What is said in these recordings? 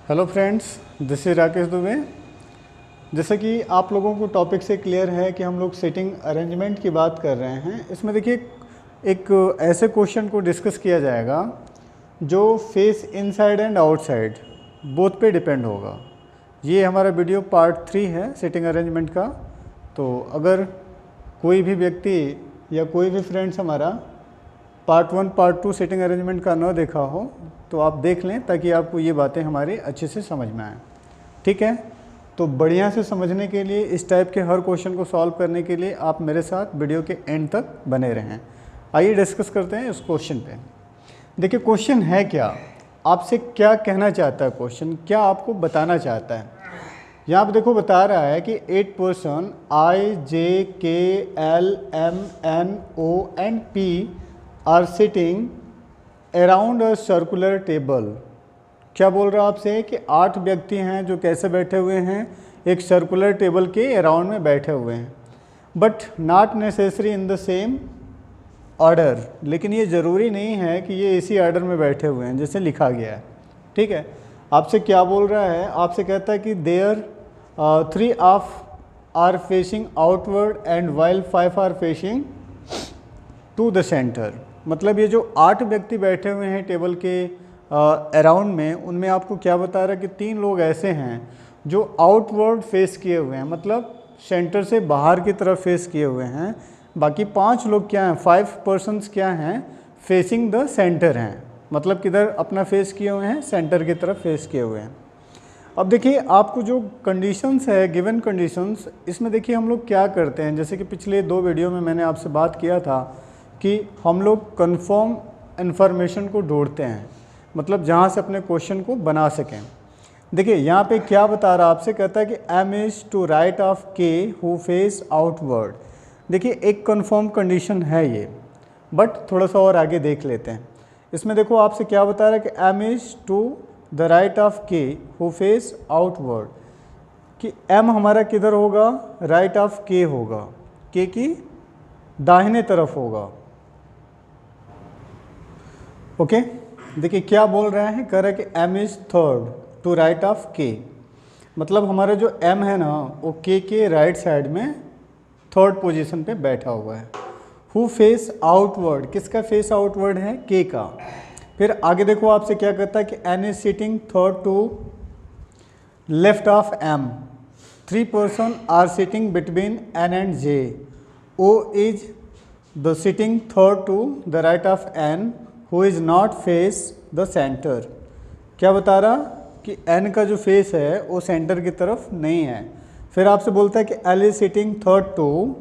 Hello friends, this is Rakesh Dubey. जैसे कि आप लोगों को टॉपिक से क्लियर है कि हम लोग सीटिंग अरेंजमेंट की बात कर रहे हैं। इसमें देखिए एक ऐसे क्वेश्चन को डिस्कस किया जाएगा जो face inside and outside both पे डिपेंड होगा। ये हमारा वीडियो पार्ट 3 है सीटिंग अरेंजमेंट का। तो अगर कोई भी व्यक्ति या कोई भी फ्रेंड्स हमारा पार्ट 1 पार्ट 2 सीटिंग अरेंजमेंट का न देखा हो तो आप देख लें, ताकि आपको ये बातें हमारी अच्छे से समझ में आएँ। ठीक है, तो बढ़िया से समझने के लिए, इस टाइप के हर क्वेश्चन को सॉल्व करने के लिए आप मेरे साथ वीडियो के एंड तक बने रहें। आइए डिस्कस करते हैं इस क्वेश्चन पे। देखिए क्वेश्चन है क्या, आपसे क्या कहना चाहता है, क्वेश्चन क्या आपको बताना चाहता है। यहाँ पे देखो बता रहा है कि 8 person IJKLMNOP are sitting around a circular table. क्या बोल रहा है आपसे कि 8 व्यक्ति हैं जो कैसे बैठे हुए हैं, एक सर्कुलर टेबल के अराउंड में बैठे हुए हैं, but not necessary in the same order. लेकिन ये ज़रूरी नहीं है कि ये इसी ऑर्डर में बैठे हुए हैं जैसे लिखा गया है। ठीक है, आपसे क्या बोल रहा है, आपसे कहता है कि there 3 of are facing outward and while 5 are facing to the centre. मतलब ये जो 8 व्यक्ति बैठे हुए हैं टेबल के अराउंड में, उनमें आपको क्या बता रहा है कि 3 लोग ऐसे हैं जो आउटवर्ड फेस किए हुए हैं, मतलब सेंटर से बाहर की तरफ फेस किए हुए हैं। बाकी 5 लोग क्या हैं, 5 पर्सन्स क्या हैं, फेसिंग द सेंटर हैं, मतलब किधर अपना फेस किए हुए हैं, सेंटर की तरफ फेस किए हुए हैं। अब देखिए आपको जो कंडीशंस है, गिवन कंडीशंस, इसमें देखिए हम लोग क्या करते हैं, जैसे कि पिछले 2 वीडियो में मैंने आपसे बात किया था कि हम लोग कन्फर्म इन्फॉर्मेशन को ढूंढते हैं, मतलब जहाँ से अपने क्वेश्चन को बना सकें। देखिए यहाँ पे क्या बता रहा है आपसे, कहता है कि M is to right of K who face outward. देखिए एक कन्फर्म कंडीशन है ये, बट थोड़ा सा और आगे देख लेते हैं। इसमें देखो आपसे क्या बता रहा है कि M is to the right of K who face outward, कि M हमारा किधर होगा, राइट ऑफ K होगा, K की दाहिने तरफ होगा। ओके देखिए क्या बोल रहे हैं, कह रहा है कि M is third to right of K, मतलब हमारा जो M है ना वो K के राइट साइड में थर्ड पोजीशन पे बैठा हुआ है। हु फेस आउटवर्ड, किसका फेस आउटवर्ड है, K का। फिर आगे देखो आपसे क्या कहता है कि N is sitting third to left of M। 3 person are sitting between N and J। O is the sitting third to the right of N who is not face the centre. क्या बता रहा कि N का जो face है वो centre की तरफ नहीं है। फिर आपसे बोलता है कि L is sitting third to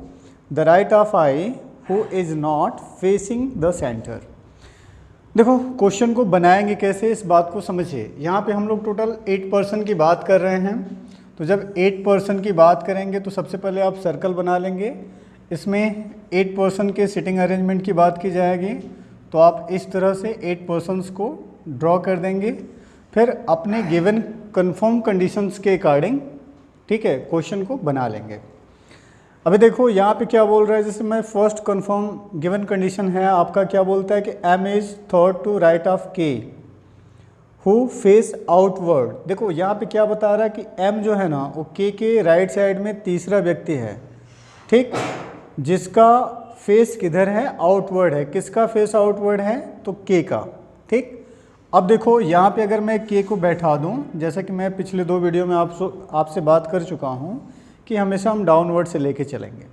the right of I who is not facing the centre. देखो क्वेश्चन को बनाएंगे कैसे, इस बात को समझिए। यहाँ पे हम लोग टोटल 8 पर्सन की बात कर रहे हैं। तो जब 8 पर्सन की बात करेंगे तो सबसे पहले आप सर्कल बना लेंगे। इसमें 8 पर्सन के सिटिंग अरेंजमेंट की बात की जाएगी, तो आप इस तरह से 8 पर्सन्स को ड्रॉ कर देंगे। फिर अपने गिवन कंफर्म कंडीशंस के अकॉर्डिंग, ठीक है, क्वेश्चन को बना लेंगे। अभी देखो यहाँ पे क्या बोल रहा है, जैसे मैं फर्स्ट कंफर्म गिवन कंडीशन है आपका, क्या बोलता है कि M is third to right of K who face outward. देखो यहाँ पे क्या बता रहा है कि M जो है ना वो K के राइट साइड में तीसरा व्यक्ति है, ठीक, जिसका फेस किधर है, आउटवर्ड है। किसका फेस आउटवर्ड है, तो K का। ठीक, अब देखो यहाँ पे अगर मैं K को बैठा दूँ, जैसा कि मैं पिछले 2 वीडियो में आपसे बात कर चुका हूँ कि हमेशा हम डाउनवर्ड से लेके चलेंगे।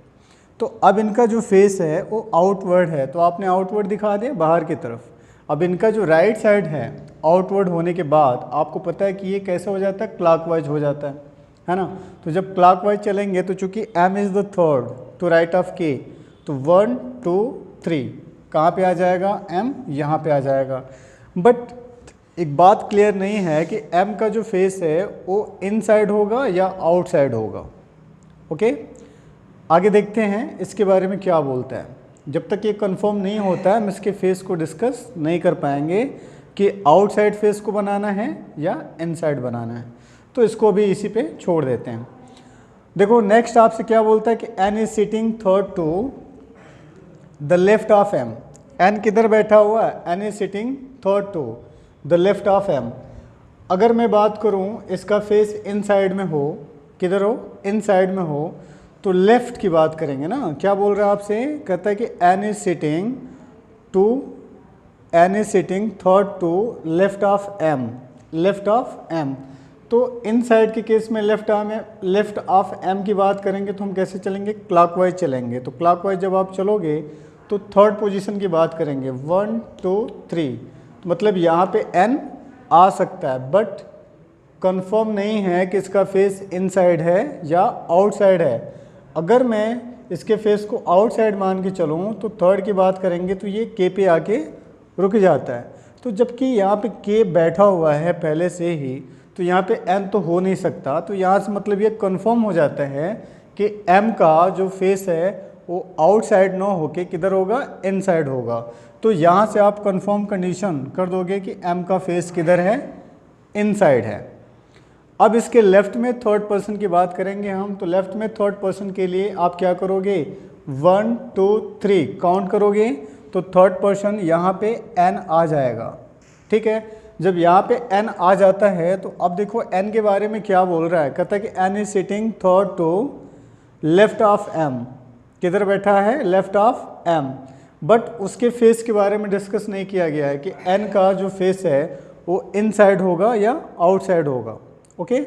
तो अब इनका जो फेस है वो आउटवर्ड है, तो आपने आउटवर्ड दिखा दिया बाहर की तरफ। अब इनका जो राइट साइड है आउटवर्ड होने के बाद आपको पता है कि ये कैसे हो जाता है, क्लॉकवाइज हो जाता है ना। तो जब क्लॉकवाइज चलेंगे तो चूंकि M is the third to right of K, तो 1 2 3 कहाँ पे आ जाएगा, M यहाँ पे आ जाएगा। बट एक बात क्लियर नहीं है कि M का जो फेस है वो इनसाइड होगा या आउटसाइड होगा। ओके, आगे देखते हैं इसके बारे में क्या बोलता है। जब तक ये कंफर्म नहीं होता है हम इसके फेस को डिस्कस नहीं कर पाएंगे कि आउटसाइड फेस को बनाना है या इनसाइड बनाना है। तो इसको भी इसी पे छोड़ देते हैं। देखो नेक्स्ट आपसे क्या बोलता है कि N is sitting third to the left of M। N किधर बैठा हुआ है, N is sitting third to the left of M। अगर मैं बात करूं इसका फेस इनसाइड में हो, किधर हो, इनसाइड में हो, तो लेफ्ट की बात करेंगे ना। क्या बोल रहा है आपसे, कहता है कि N is sitting third to left of M, left of M. तो इनसाइड के केस में लेफ्ट ऑफ एम की बात करेंगे तो हम कैसे चलेंगे, क्लॉकवाइज चलेंगे। तो क्लॉकवाइज जब आप चलोगे तो थर्ड पोजीशन की बात करेंगे, 1 2 3, मतलब यहाँ पे एन आ सकता है, बट कंफर्म नहीं है कि इसका फेस इनसाइड है या आउटसाइड है। अगर मैं इसके फेस को आउटसाइड मान के चलूँ तो थर्ड की बात करेंगे तो ये के पे आके रुक जाता है। तो जबकि यहाँ पे के बैठा हुआ है पहले से ही, तो यहाँ पे एन तो हो नहीं सकता। तो यहाँ से मतलब ये कंफर्म हो जाता है कि एम का जो फेस है वो आउटसाइड ना होके किधर होगा, इनसाइड होगा। तो यहाँ से आप कंफर्म कंडीशन कर दोगे कि एम का फेस किधर है, इनसाइड है। अब इसके लेफ्ट में थर्ड पर्सन की बात करेंगे हम। तो लेफ्ट में थर्ड पर्सन के लिए आप क्या करोगे, 1 2 3 काउंट करोगे तो थर्ड पर्सन यहाँ पे एन आ जाएगा। ठीक है, जब यहाँ पे एन आ जाता है तो अब देखो एन के बारे में क्या बोल रहा है, कहता है कि N is sitting third to left of M, किधर बैठा है, लेफ्ट ऑफ एम। बट उसके फेस के बारे में डिस्कस नहीं किया गया है कि एन का जो फेस है वो इनसाइड होगा या आउटसाइड होगा। ओके,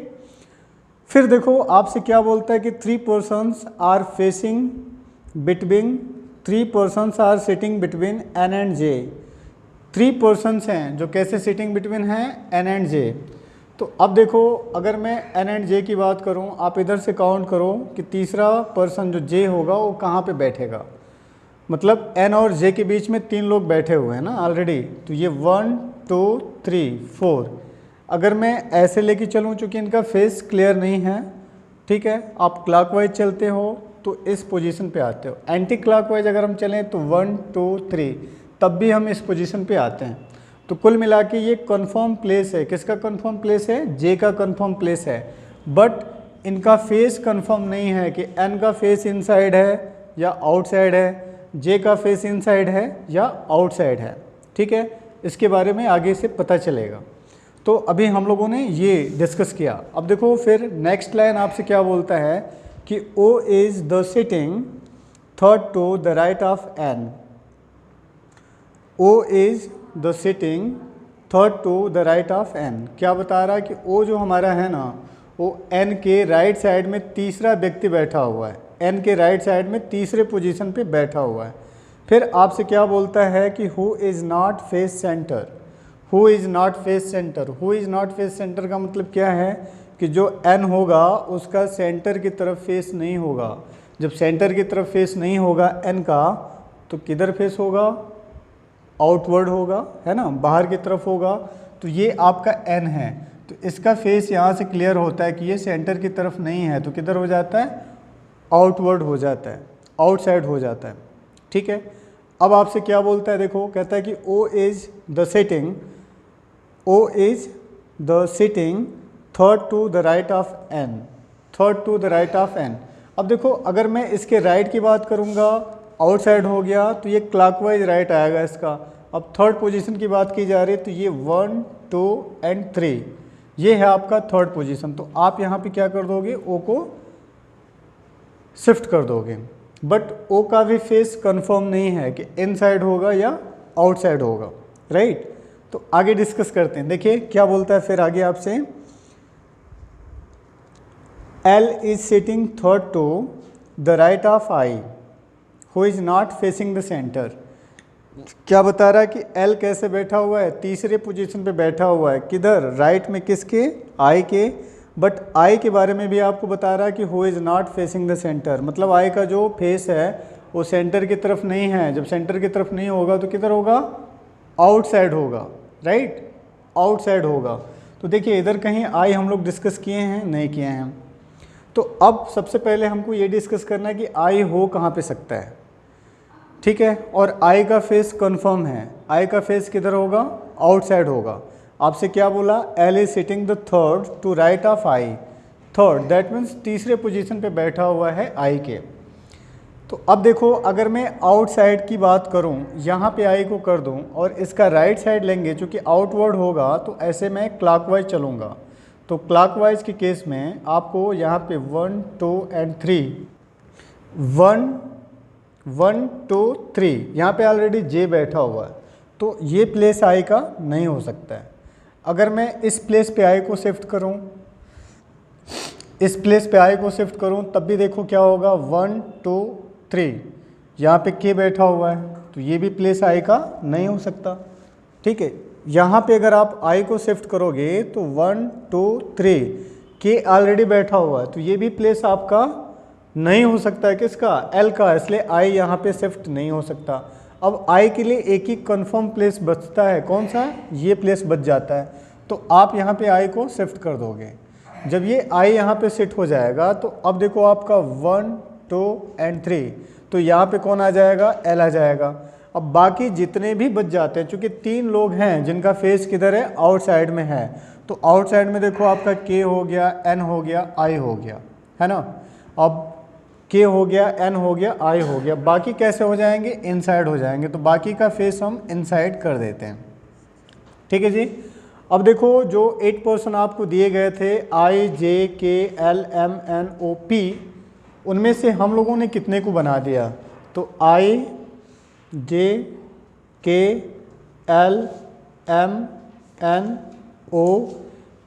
फिर देखो आपसे क्या बोलता है कि 3 persons are facing between, 3 persons are sitting between N and J. 3 persons हैं जो कैसे सिटिंग बिटवीन हैं, एन एंड जे। तो अब देखो अगर मैं एन एंड जे की बात करूं, आप इधर से काउंट करो कि तीसरा पर्सन जो जे होगा वो कहाँ पे बैठेगा। मतलब एन और जे के बीच में 3 लोग बैठे हुए हैं ना ऑलरेडी। तो ये 1 2 3 4, अगर मैं ऐसे लेके चलूँ, चूँकि इनका फेस क्लियर नहीं है, ठीक है, आप क्लॉकवाइज चलते हो तो इस पोजीशन पे आते हो। एंटी क्लॉकवाइज अगर हम चलें तो 1 2 3, तब भी हम इस पोजीशन पे आते हैं। तो कुल मिला के ये कन्फर्म प्लेस है, किसका कन्फर्म प्लेस है, जे का कन्फर्म प्लेस है। बट इनका फेस कन्फर्म नहीं है कि एन का फेस इनसाइड है या आउटसाइड है, जे का फेस इनसाइड है या आउटसाइड है। ठीक है, इसके बारे में आगे से पता चलेगा। तो अभी हम लोगों ने ये डिस्कस किया। अब देखो फिर नेक्स्ट लाइन आपसे क्या बोलता है कि O is the sitting third to the right of N. O is the sitting third to the right of N. क्या बता रहा है कि O जो हमारा है ना, वो N के राइट साइड में तीसरा व्यक्ति बैठा हुआ है, N के राइट साइड में तीसरे पोजीशन पे बैठा हुआ है। फिर आपसे क्या बोलता है कि who is not face centre. Who is not face centre, who is not face centre का मतलब क्या है कि जो N होगा उसका सेंटर की तरफ फेस नहीं होगा। जब सेंटर की तरफ फेस नहीं होगा N का, तो किधर फेस होगा, आउटवर्ड होगा, है ना, बाहर की तरफ होगा। तो ये आपका N है, तो इसका फेस यहाँ से क्लियर होता है कि ये सेंटर की तरफ नहीं है, तो किधर हो जाता है, आउटवर्ड हो जाता है, आउटसाइड हो जाता है। ठीक है, अब आपसे क्या बोलता है, देखो कहता है कि O is the sitting, O is the sitting third to the right of N, third to the right of N। अब देखो अगर मैं इसके राइट की बात करूँगा, आउटसाइड हो गया, तो ये क्लॉकवाइज राइट आएगा इसका। अब थर्ड पोजीशन की बात की जा रही है, तो ये 1 2 एंड 3, ये है आपका थर्ड पोजीशन। तो आप यहाँ पे क्या कर दोगे, O को शिफ्ट कर दोगे। बट O का भी फेस कंफर्म नहीं है कि इनसाइड होगा या आउटसाइड होगा, राइट। तो आगे डिस्कस करते हैं। देखिए क्या बोलता है फिर आगे आपसे, L is sitting third to the right of I, who is not facing the centre. क्या बता रहा है कि L कैसे बैठा हुआ है, तीसरे पोजीशन पे बैठा हुआ है, किधर, राइट में, किसके, I के। बट I के बारे में भी आपको बता रहा है कि who is not facing the centre, मतलब I का जो फेस है वो सेंटर की तरफ नहीं है। जब सेंटर की तरफ नहीं होगा तो किधर होगा, आउटसाइड होगा, राइट, आउटसाइड होगा। तो देखिए इधर कहीं I हम लोग डिस्कस किए हैं, नहीं किए हैं। तो अब सबसे पहले हमको ये डिस्कस करना है कि I हो कहाँ पे सकता है, ठीक है। और I का फेस कंफर्म है, I का फेस किधर होगा, आउटसाइड होगा। आपसे क्या बोला, L is sitting the third to right of I, third that means तीसरे पोजीशन पे बैठा हुआ है I के। तो अब देखो, अगर मैं आउटसाइड की बात करूं, यहाँ पे आई को कर दूं और इसका राइट साइड लेंगे, चूँकि आउटवर्ड होगा तो ऐसे मैं क्लॉकवाइज चलूँगा। तो क्लॉकवाइज के केस में आपको यहाँ पे 1 2 एंड 3, 1 1 2 3, यहाँ पे ऑलरेडी जे बैठा हुआ है, तो ये प्लेस आई का नहीं हो सकता है। अगर मैं इस प्लेस पे आई को शिफ्ट करूँ, इस प्लेस पे आई को शिफ्ट करूँ, तब भी देखो क्या होगा, 1 2 3, यहाँ पे के बैठा हुआ है, तो ये भी प्लेस आई का नहीं हो सकता। ठीक है, यहाँ पे अगर आप आई को शिफ्ट करोगे तो 1 2 3, के ऑलरेडी बैठा हुआ है, तो ये भी प्लेस आपका नहीं हो सकता है, किसका, एल का, इसलिए आई यहाँ पे शिफ्ट नहीं हो सकता। अब आई के लिए एक ही कंफर्म प्लेस बचता है, कौन सा, ये प्लेस बच जाता है, तो आप यहाँ पे आई को शिफ्ट कर दोगे। जब ये आई यहाँ पे शिफ्ट हो जाएगा तो अब देखो आपका 1 2 एंड 3, तो यहाँ पे कौन आ जाएगा, एल आ जाएगा। अब बाकी जितने भी बच जाते हैं, चूँकि 3 लोग हैं जिनका फेस किधर है, आउटसाइड में है, तो आउटसाइड में देखो आपका के हो गया, एन हो गया, आई हो गया, है ना। अब के हो गया, एन हो गया, आई हो गया, बाकी कैसे हो जाएंगे, इनसाइड हो जाएंगे, तो बाकी का फेस हम इनसाइड कर देते हैं। ठीक है जी। अब देखो, जो 8 पर्सन आपको दिए गए थे, I J K L M N O P, उनमें से हम लोगों ने कितने को बना दिया, तो I J K L M N O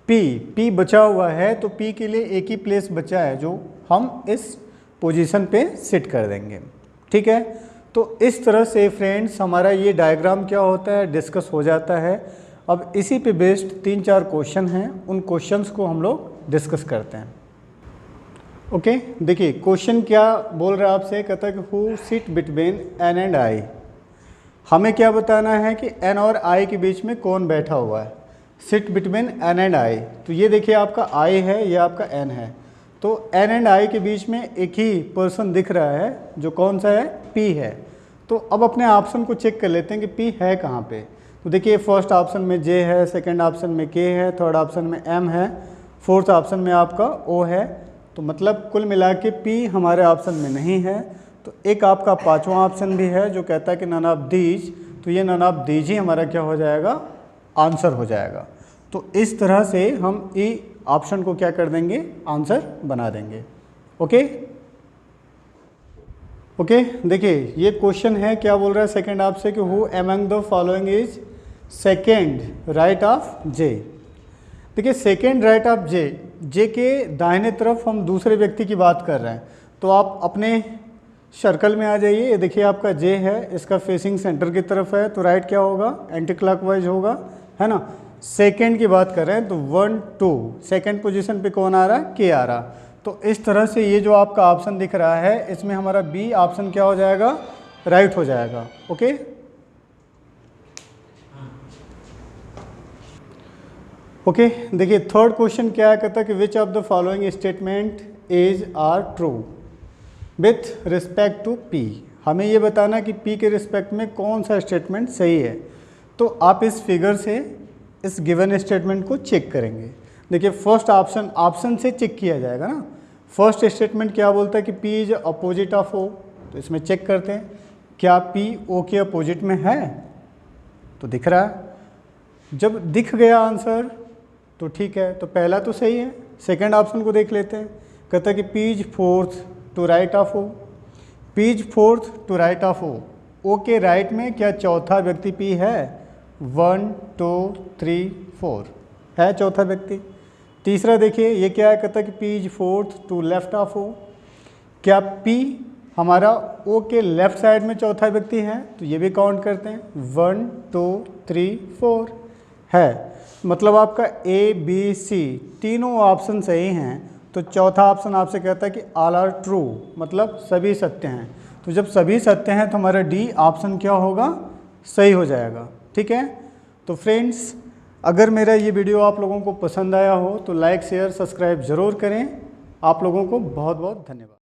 P, P बचा हुआ है, तो पी के लिए एक ही प्लेस बचा है जो हम इस पोजीशन पे सिट कर देंगे। ठीक है, तो इस तरह से फ्रेंड्स हमारा ये डायग्राम क्या होता है, डिस्कस हो जाता है। अब इसी पे बेस्ड 3-4 क्वेश्चन हैं, उन क्वेश्चंस को हम लोग डिस्कस करते हैं। ओके, देखिए क्वेश्चन क्या बोल रहा है आपसे, कहता है कि who sit between N and I. हमें क्या बताना है कि एन और आई के बीच में कौन बैठा हुआ है, sit between N and I. तो ये देखिए आपका आई है, ये आपका एन है, तो एन एंड आई के बीच में एक ही पर्सन दिख रहा है, जो कौन सा है, पी है। तो अब अपने ऑप्शन को चेक कर लेते हैं कि पी है कहाँ पे। तो देखिए फर्स्ट ऑप्शन में जे है, सेकंड ऑप्शन में के है, थर्ड ऑप्शन में एम है, फोर्थ ऑप्शन में आपका ओ है। तो मतलब कुल मिला के पी हमारे ऑप्शन में नहीं है। तो एक आपका पांचवा ऑप्शन भी है जो कहता है कि नन ऑफ दीज, तो ये नन ऑफ दीज ही हमारा क्या हो जाएगा, आंसर हो जाएगा। तो इस तरह से हम ई ऑप्शन को क्या कर देंगे, आंसर बना देंगे। ओके ओके, देखिए ये क्वेश्चन है, क्या बोल रहा है सेकंड आपसे कि who among the following is second right of J. देखिए second right of J, J के दाहिने तरफ हम दूसरे व्यक्ति की बात कर रहे हैं। तो आप अपने सर्कल में आ जाइए, ये देखिए आपका जे है, इसका फेसिंग सेंटर की तरफ है, तो राइट क्या होगा, एंटी क्लॉकवाइज होगा, है ना। सेकंड की बात कर रहे हैं तो 1 2, सेकंड पोजीशन पे कौन आ रहा है, के आ रहा। तो इस तरह से ये जो आपका ऑप्शन दिख रहा है, इसमें हमारा बी ऑप्शन क्या हो जाएगा, राइट हो जाएगा। ओके ओके, देखिए थर्ड क्वेश्चन क्या है, कहता है कि which of the following statement is are true with respect to पी। हमें ये बताना कि पी के रिस्पेक्ट में कौन सा स्टेटमेंट सही है। तो आप इस फिगर से इस गिवन स्टेटमेंट को चेक करेंगे। देखिए फर्स्ट ऑप्शन से चेक किया जाएगा ना। फर्स्ट स्टेटमेंट क्या बोलता है कि P is opposite of O, तो इसमें चेक करते हैं क्या P O के अपोजिट में है, तो दिख रहा है। जब दिख गया आंसर तो ठीक है, तो पहला तो सही है। सेकंड ऑप्शन को देख लेते हैं, कहता है कि P is fourth to right of O, P is fourth to right of O, O के राइट में क्या चौथा व्यक्ति P है, 1 2 3 4 है चौथा व्यक्ति। तीसरा देखिए ये क्या है, कहता है कि P is fourth to left of O, क्या P हमारा O के लेफ्ट साइड में चौथा व्यक्ति है, तो ये भी काउंट करते हैं, 1 2 3 4 है। मतलब आपका A B C तीनों ऑप्शन सही हैं। तो चौथा ऑप्शन आपसे कहता है कि ऑल आर ट्रू, मतलब सभी सत्य हैं। तो जब सभी सत्य हैं तो हमारा डी ऑप्शन क्या होगा, सही हो जाएगा। ठीक है, तो फ्रेंड्स अगर मेरा ये वीडियो आप लोगों को पसंद आया हो तो लाइक शेयर सब्सक्राइब ज़रूर करें। आप लोगों को बहुत बहुत धन्यवाद।